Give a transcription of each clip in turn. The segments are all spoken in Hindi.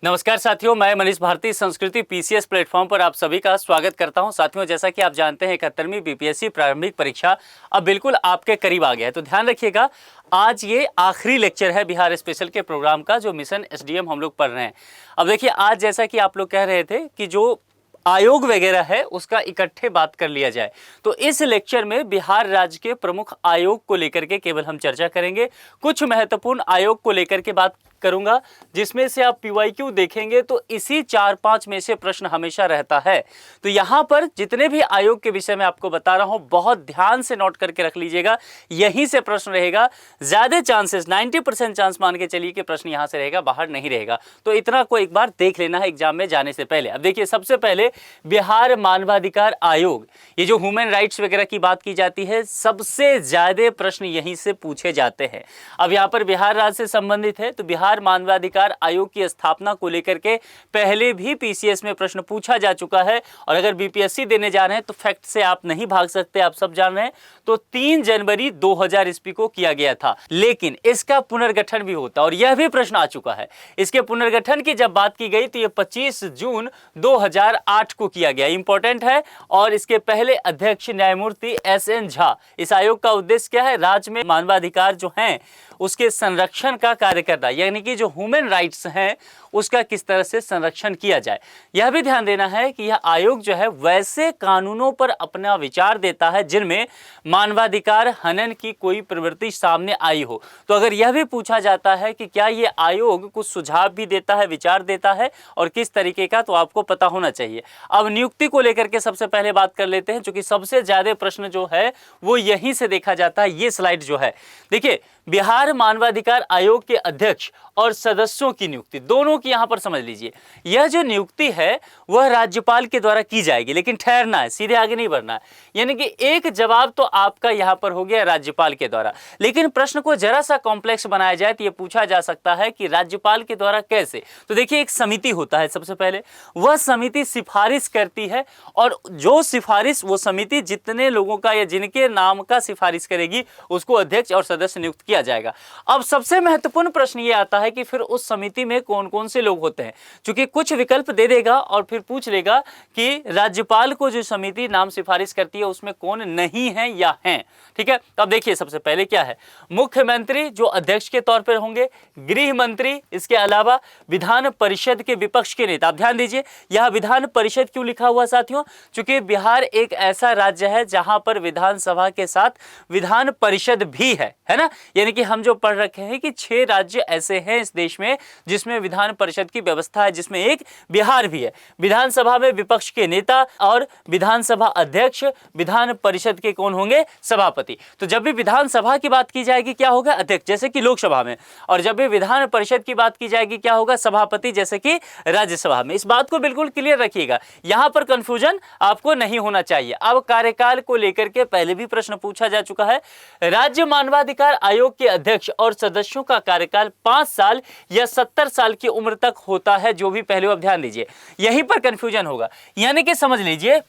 नमस्कार साथियों, मैं मनीष भारती संस्कृति पीसीएस प्लेटफॉर्म पर आप सभी का स्वागत करता हूं। साथियों, जैसा कि आप जानते हैं 71वीं बीपीएससी प्रारंभिक परीक्षा अब बिल्कुल आपके करीब आ गया है, तो ध्यान रखिएगा। आज ये आखिरी लेक्चर है बिहार स्पेशल के प्रोग्राम का, जो मिशन एसडीएम हम लोग पढ़ रहे हैं। अब देखिए, आज जैसा कि आप लोग कह रहे थे कि जो आयोग वगैरह है उसका इकट्ठे बात कर लिया जाए, तो इस लेक्चर में बिहार राज्य के प्रमुख आयोग को लेकर के केवल हम चर्चा करेंगे। कुछ महत्वपूर्ण आयोग को लेकर के बात करूंगा, जिसमें से आप पीवाईक्यू देखेंगे तो इसी 4-5 में से प्रश्न हमेशा रहता है। तो यहां पर जितने भी आयोग के विषय में आपको बता रहा हूं, बहुत ध्यान से नोट करके रख लीजिएगा, यहीं से प्रश्न रहेगा। ज्यादा चांसेस 90% चांस मान के चलिए कि प्रश्न यहां से रहेगा, बाहर नहीं रहेगा। तो इतना को एक बार देख लेना है एग्जाम में जाने से पहले। अब देखिए, सबसे पहले बिहार मानवाधिकार आयोग, ये जो ह्यूमन राइट्स वगैरह की बात की जाती है, सबसे ज्यादा प्रश्न यहीं से पूछे जाते हैं। अब यहां पर बिहार राज्य से संबंधित है, तो बिहार मानवाधिकार आयोग की स्थापना को लेकर के पहले भी पीसीएस में प्रश्न पूछा जा चुका है। और अगर बीपीएससी देने जा रहे हैं तो फैक्ट से आप नहीं भाग सकते, आप सब जान रहे हैं। तो 3 जनवरी 2000 ईस्वी को किया गया था, लेकिन इसका पुनर्गठन भी होता, और यह भी प्रश्न आ चुका है। इसके पुनर्गठन की जब बात की गई तो यह 25 जून 2008 को किया गया, इंपॉर्टेंट है। और इसके पहले अध्यक्ष न्यायमूर्ति एसएन झा। इस आयोग का उद्देश्य क्या है? राज्य में मानवाधिकार जो हैं उसके संरक्षण का कार्य करना, यानी कि जो ह्यूमन राइट्स हैं उसका किस तरह से संरक्षण किया जाए। यह भी ध्यान देना है कि यह आयोग जो है वैसे कानूनों पर अपना विचार देता है जिनमें मानवाधिकार हनन की कोई प्रवृत्ति सामने आई हो। तो अगर यह भी पूछा जाता है कि क्या ये आयोग कुछ सुझाव भी देता है, विचार देता है, और किस तरीके का, तो आपको पता होना चाहिए। अब नियुक्ति को लेकर के सबसे पहले बात कर लेते हैं, क्योंकि सबसे ज्यादा प्रश्न जो है वो यहीं से देखा जाता है। ये स्लाइड जो है, देखिए, बिहार मानवाधिकार आयोग के अध्यक्ष और सदस्यों की नियुक्ति दोनों की यहां पर समझ लीजिए। यह जो नियुक्ति है वह राज्यपाल के द्वारा की जाएगी, लेकिन ठहरना है, सीधे आगे नहीं बढ़ना है। यानी कि एक जवाब तो आपका यहां पर हो गया राज्यपाल के द्वारा, लेकिन प्रश्न को जरा सा कॉम्प्लेक्स बनाया जाए तो यह पूछा जा सकता है कि राज्यपाल के द्वारा कैसे। तो देखिए, एक समिति होता है, सबसे पहले वह समिति सिफारिश करती है, और जो सिफारिश वो समिति जितने लोगों का या जिनके नाम का सिफारिश करेगी उसको अध्यक्ष और सदस्य नियुक्त किया जाएगा। अब सबसे महत्वपूर्ण प्रश्न ये आता है कि फिर उस समिति में कौन कौन से लोग होते हैं, क्योंकि कुछ विकल्प दे देगा और फिर पूछ लेगा कि राज्यपाल को जो समिति नाम सिफारिश करती है उसमें कौन नहीं है या हैं। ठीक है, तो अब देखिए, सबसे पहले क्या है, मुख्यमंत्री जो अध्यक्ष के तौर पर होंगे, गृह मंत्री, इसके अलावा विधान परिषद के विपक्ष के नेता। अब ध्यान दीजिए, यह विधान परिषद क्यों लिखा हुआ साथियों? क्योंकि बिहार एक ऐसा राज्य है जहां पर विधानसभा के साथ विधान परिषद भी है ना। यानी कि हम जो पढ़ रखे हैं कि 6 राज्य ऐसे हैं इस देश में जिसमें विधान परिषद की व्यवस्था है, जिसमें एक बिहार भी है। विधानसभा में विपक्ष के नेता और विधानसभा अध्यक्ष, विधान परिषद के कौन होंगे? सभापति। तो जब भी विधानसभा की बात की जाएगी क्या होगा? अध्यक्ष, जैसे कि लोकसभा में, और जब भी विधान परिषद की बात की जाएगी क्या होगा? सभापति, जैसे कि राज्यसभा में। इस बात को बिल्कुल क्लियर रखिएगा, यहां पर कंफ्यूजन आपको नहीं होना चाहिए। अब कार्यकाल को लेकर के पहले भी प्रश्न पूछा जा चुका है। राज्य मानवाधिकार आयोग के अध्यक्ष और सदस्यों का कार्यकाल 5 साल या 70 साल की उम्र तक होता है, जो भी पहले अब ध्यान दीजिए, यहीं पर कंफ्यूजन होगा। यानी कि समझ लीजिए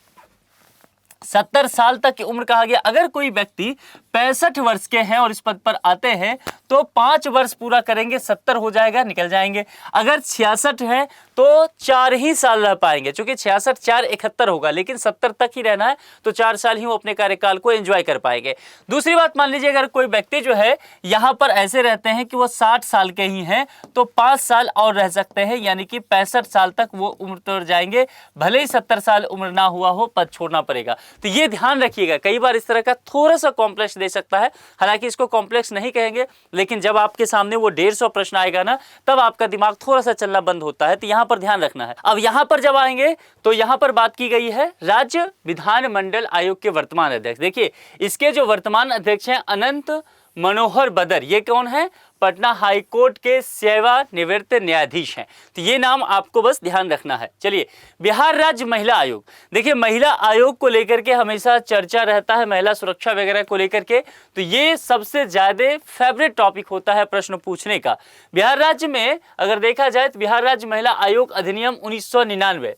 70 साल तक की उम्र कहा गया। अगर कोई व्यक्ति 65 वर्ष के हैं और इस पद पर आते हैं तो 5 वर्ष पूरा करेंगे, 70 हो जाएगा, निकल जाएंगे। अगर 66 है तो 4 ही साल रह पाएंगे, क्योंकि 66 4 71 होगा, लेकिन 70 तक ही रहना है, तो 4 साल ही वो अपने कार्यकाल को एंजॉय कर पाएंगे। दूसरी बात, मान लीजिए अगर कोई व्यक्ति जो है यहां पर ऐसे रहते हैं कि वो 60 साल के ही हैं, तो 5 साल और रह सकते हैं, यानी कि 65 साल तक वो उम्र तोड़ जाएंगे। भले ही 70 साल उम्र ना हुआ हो, पद छोड़ना पड़ेगा। तो ये ध्यान रखिएगा, कई बार इस तरह का थोड़ा सा कॉम्प्लेक्स दे सकता है, हालांकि इसको कॉम्प्लेक्स नहीं कहेंगे, लेकिन जब आपके सामने वो 150 प्रश्न आएगा ना, तब आपका दिमाग थोड़ा सा चलना बंद होता है, तो यहां पर ध्यान रखना है। अब यहां पर जब आएंगे तो यहां पर बात की गई है राज्य विधानमंडल आयोग के वर्तमान अध्यक्ष। देखिए, इसके जो वर्तमान अध्यक्ष हैं अनंत मनोहर बदर, ये कौन है? पटना हाईकोर्ट के सेवानिवृत्त न्यायाधीश हैं। तो ये नाम आपको बस ध्यान रखना है। चलिए, बिहार राज्य महिला आयोग। देखिए, महिला आयोग को लेकर के हमेशा चर्चा रहता है, महिला सुरक्षा वगैरह को लेकर के, तो ये सबसे ज्यादा फेवरेट टॉपिक होता है प्रश्न पूछने का। बिहार राज्य में अगर देखा जाए तो बिहार राज्य महिला आयोग अधिनियम 1999,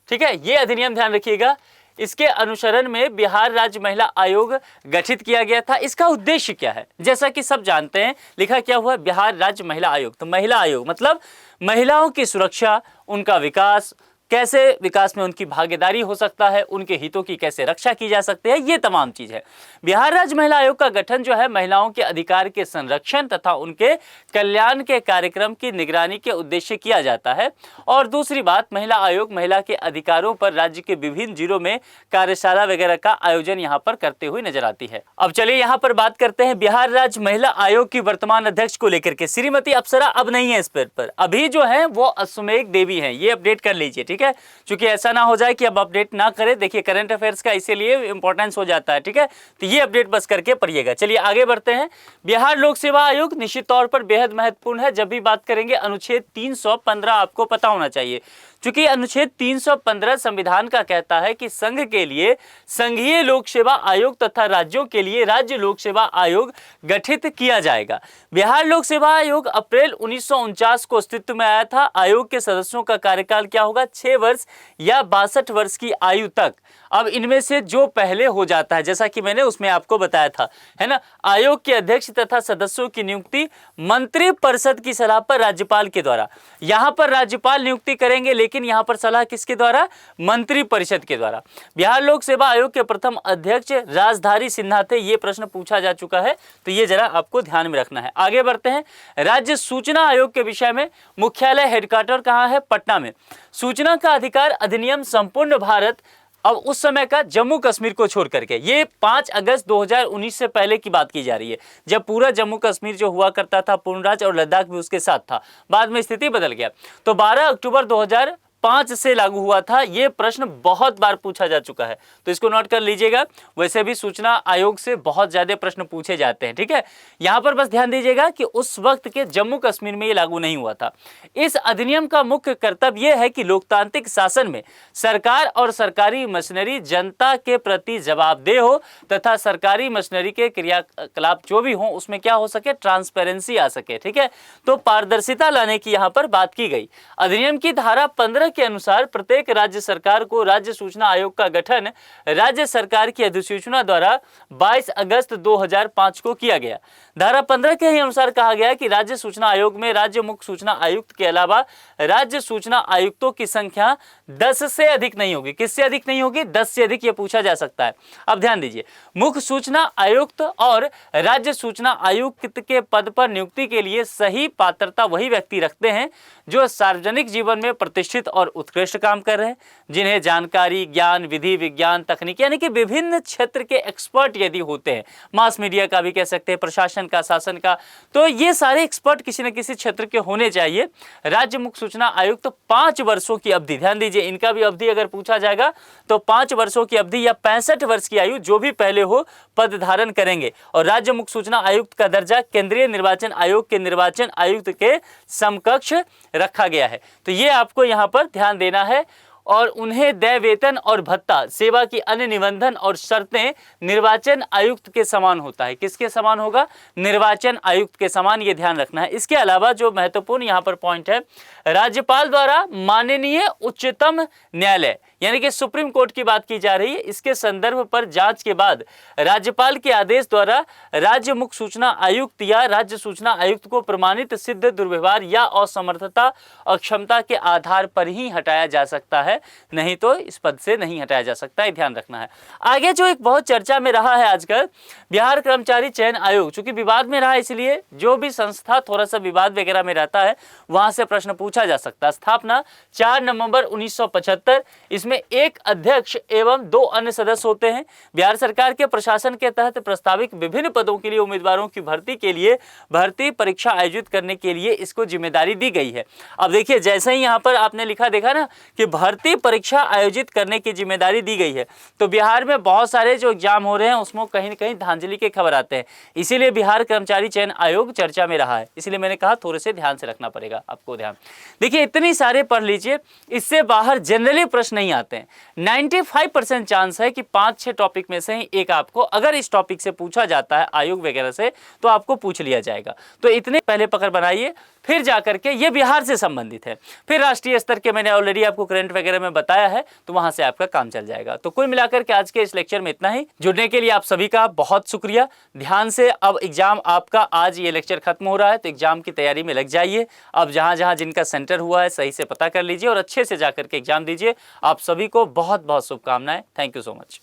ठीक है, ये अधिनियम ध्यान रखिएगा, इसके अनुसरण में बिहार राज्य महिला आयोग गठित किया गया था। इसका उद्देश्य क्या है? जैसा कि सब जानते हैं, लिखा क्या हुआ, बिहार राज्य महिला आयोग। तो महिला आयोग मतलब महिलाओं की सुरक्षा, उनका विकास, कैसे विकास में उनकी भागीदारी हो सकता है, उनके हितों की कैसे रक्षा की जा सकती है, ये तमाम चीज है। बिहार राज्य महिला आयोग का गठन जो है महिलाओं के अधिकार के संरक्षण तथा उनके कल्याण के कार्यक्रम की निगरानी के उद्देश्य किया जाता है। और दूसरी बात, महिला आयोग महिला के अधिकारों पर राज्य के विभिन्न जिलों में कार्यशाला वगैरह का आयोजन यहाँ पर करते हुए नजर आती है। अब चलिए यहाँ पर बात करते हैं बिहार राज्य महिला आयोग की वर्तमान अध्यक्ष को लेकर के। श्रीमती अप्सरा अब नहीं है इस पद पर, अभी जो है वो अश्वमेघ देवी है, ये अपडेट कर लीजिए, ठीक है, क्योंकि ऐसा ना हो जाए कि अब अपडेट ना करें। देखिए करंट अफेयर्स का इसीलिए इंपॉर्टेंस हो जाता है, ठीक है, तो ये अपडेट बस करके पढ़िएगा। चलिए आगे बढ़ते हैं। बिहार लोक सेवा आयोग निश्चित तौर पर बेहद महत्वपूर्ण है। जब भी बात करेंगे अनुच्छेद 315 आपको पता होना चाहिए, क्योंकि अनुच्छेद 315 संविधान का कहता है कि संघ के लिए संघीय लोक सेवा आयोग तथा राज्यों के लिए राज्य लोक सेवा आयोग गठित किया जाएगा। बिहार लोक सेवा आयोग अप्रैल 1949 को अस्तित्व में आया था। आयोग के सदस्यों का कार्यकाल क्या होगा, 6 वर्ष या 62 वर्ष की आयु तक। अब इनमें से जो पहले हो जाता है, जैसा कि मैंने उसमें आपको बताया था, है ना, आयोग के अध्यक्ष तथा सदस्यों की नियुक्ति मंत्री परिषद की सलाह पर राज्यपाल के द्वारा। यहां पर राज्यपाल नियुक्ति करेंगे, लेकिन यहां पर सलाह किसके द्वारा, मंत्री परिषद के द्वारा। बिहार लोक सेवा आयोग के प्रथम अध्यक्ष राजधारी सिन्हा थे, ये प्रश्न पूछा जा चुका है, तो ये जरा आपको ध्यान में रखना है। आगे बढ़ते हैं। राज्य सूचना आयोग के विषय में, मुख्यालय हेडक्वार्टर कहां है, पटना में। सूचना का अधिकार अधिनियम संपूर्ण भारत, अब उस समय का जम्मू कश्मीर को छोड़ करके, ये 5 अगस्त 2019 से पहले की बात की जा रही है, जब पूरा जम्मू कश्मीर जो हुआ करता था पूर्ण राज्य, और लद्दाख भी उसके साथ था। बाद में स्थिति बदल गया, तो 12 अक्टूबर 2005 से लागू हुआ था। ये प्रश्न बहुत बार पूछा जा चुका है, तो इसको नोट कर लीजिएगा। वैसे भी सूचना आयोग से बहुत ज्यादा प्रश्न पूछे जाते हैं, ठीक है। यहां पर बस ध्यान दीजिएगा कि उस वक्त के जम्मू कश्मीर में ये लागू नहीं हुआ था। इस अधिनियम का मुख्य कर्तव्य यह है कि लोकतांत्रिक शासन में सरकार और सरकारी मशीनरी जनता के प्रति जवाबदेह हो तथा सरकारी मशीनरी के क्रियाकलाप जो भी हो उसमें क्या हो सके, ट्रांसपेरेंसी आ सके, ठीक है। तो पारदर्शिता लाने की यहां पर बात की गई। अधिनियम की धारा 15 के अनुसार प्रत्येक राज्य सरकार को राज्य सूचना आयोग का गठन राज्य सरकार की अधिसूचना द्वारा 22 अगस्त 2005 को किया गया। धारा 15 के अनुसार कहा गया कि राज्य सूचना आयोग में राज्य मुख्य सूचना आयुक्त के अलावा राज्य सूचना आयुक्तों की संख्या 10 से अधिक नहीं होगी। किससे अधिक नहीं होगी, 10 से अधिक, ये पूछा जा सकता है। अब ध्यान दीजिए, मुख्य सूचना आयुक्त और राज्य सूचना आयुक्त के पद पर नियुक्ति के लिए सही पात्रता वही व्यक्ति रखते हैं जो सार्वजनिक जीवन में प्रतिष्ठित और उत्कृष्ट काम कर रहे हैं, जिन्हें जानकारी, ज्ञान, विधि, विज्ञान, तकनीक यानी कि विभिन्न क्षेत्र के एक्सपर्ट यदि होते हैं, मास मीडिया का भी कह सकते हैं, प्रशासन का, शासन का, तो ये सारे एक्सपर्ट किसी न किसी क्षेत्र के होने चाहिए। राज्य मुख्य सूचना आयुक्त 5 वर्षों की अवधि, ध्यान दीजिए, इनका भी अवधि अगर पूछा जाएगा तो 5 वर्षों की अवधि या 65 वर्ष की आयु जो भी पहले हो पद धारण करेंगे। और राज्य मुख्य सूचना आयुक्त का दर्जा केंद्रीय निर्वाचन आयोग के निर्वाचन आयुक्त के समकक्ष रखा गया है। तो ये आपको यहाँ पर ध्यान देना है। और उन्हें देय वेतन और भत्ता, सेवा की अन्य निबंधन और शर्तें निर्वाचन आयुक्त के समान होता है। किसके समान होगा, निर्वाचन आयुक्त के समान, ये ध्यान रखना है। इसके अलावा जो महत्वपूर्ण यहाँ पर पॉइंट है, राज्यपाल द्वारा माननीय उच्चतम न्यायालय यानी कि सुप्रीम कोर्ट की बात की जा रही है, इसके संदर्भ पर जांच के बाद राज्यपाल के आदेश द्वारा राज्य मुख्य सूचना आयुक्त या राज्य सूचना आयुक्त को प्रमाणित सिद्ध दुर्व्यवहार या असमर्थता अक्षमता के आधार पर ही हटाया जा सकता है, नहीं तो इस पद से नहीं हटाया जा सकता है, ध्यान रखना है। आगे जो एक बहुत चर्चा में रहा है आजकल, बिहार कर्मचारी चयन आयोग, चूंकि विवाद में रहा इसलिए जो भी संस्था थोड़ा सा विवाद वगैरह में रहता है वहां से प्रश्न पूछा जा सकता है। स्थापना 4 नवंबर 1975, इसमें एक अध्यक्ष एवं 2 अन्य सदस्य होते हैं। बिहार सरकार के प्रशासन के तहत प्रस्तावित विभिन्न पदों के लिए उम्मीदवारों की भर्ती के लिए भर्ती परीक्षा आयोजित करने के लिए इसको जिम्मेदारी दी गई है। अब देखिए, जैसे ही यहाँ पर आपने लिखा देखा ना कि भर्ती परीक्षा आयोजित करने की जिम्मेदारी दी गई है, तो बिहार में बहुत सारे जो एग्जाम हो रहे हैं उसमें कहीं न कहीं धांधली के खबर आते हैं, इसीलिए बिहार कर्मचारी चयन आयोग चर्चा में रहा है। इसलिए मैंने कहा थोड़े से ध्यान से रखना पड़ेगा आपको। ध्यान देखिए, इतनी सारे पढ़ लीजिए, इससे बाहर जनरली प्रश्न नहीं आते हैं। 95% चांस है कि 5-6 टॉपिक में से ही एक आपको, अगर इस टॉपिक से पूछा जाता है आयोग वगैरह से, तो आपको पूछ लिया जाएगा। तो इतने पहले पकड़ बनाइए, फिर जाकर के ये बिहार से संबंधित है, फिर राष्ट्रीय स्तर के मैंने ऑलरेडी आपको करंट वगैरह में बताया है, तो वहां से आपका काम चल जाएगा। तो कुल मिलाकर के आज के इस लेक्चर में इतना ही। जुड़ने के लिए आप सभी का बहुत शुक्रिया। ध्यान से, अब एग्जाम आपका, आज ये लेक्चर खत्म हो रहा है तो एग्जाम की तैयारी में लग जाइए। अब जहां जहां जिनका सेंटर हुआ है सही से पता कर लीजिए और अच्छे से जाकर के एग्जाम दीजिए। आप सभी को बहुत बहुत शुभकामनाएं। Thank you so much.